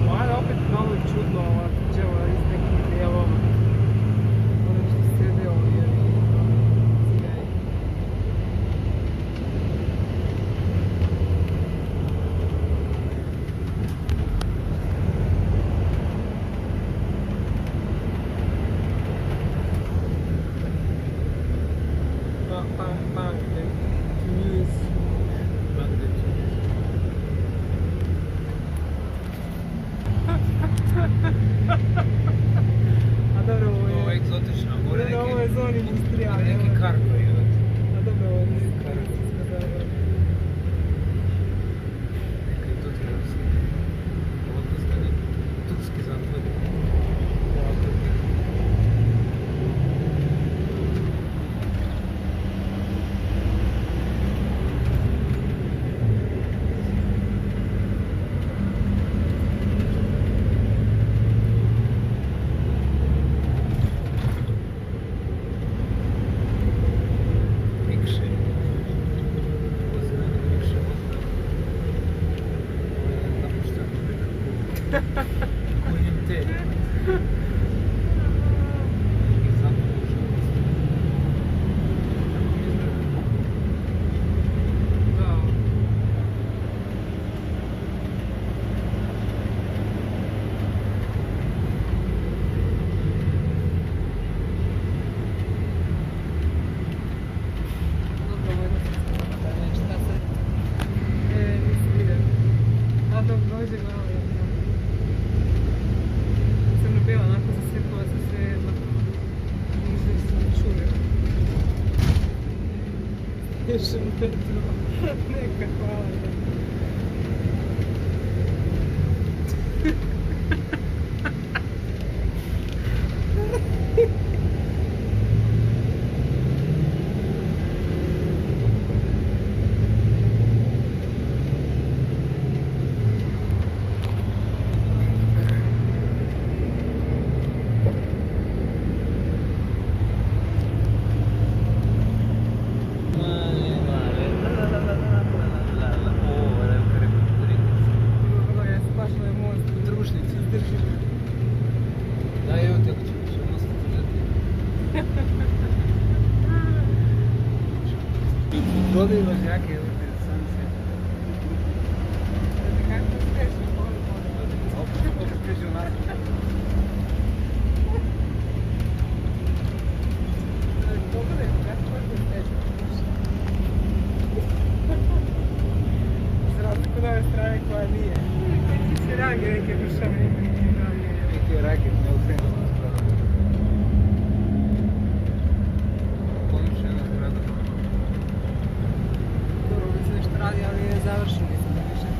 Mada opet malo je čudno ova tvrđava iz nekih dijelova. Ono što sjede ovdje i ciljaju. Banke, Tunis. A dobro, Ovo je egzotično, ovo je zon industrijalni. neki kargo je. A dobro, ovo nije kargo. Neka i tutska Rusija. Odnosno, tutski zatvor. Crno-bijela, onako zasjepila se sve jedno. Možda se ne čuje. Još metro. Neka, hvala. Dobij vožnjake, evo te, sam se. Kako uspješno, Opet priđu onako. pogledaj, kako uspješno. Za razliku od ove strane koja nije. Neki se rangi neke dušavne.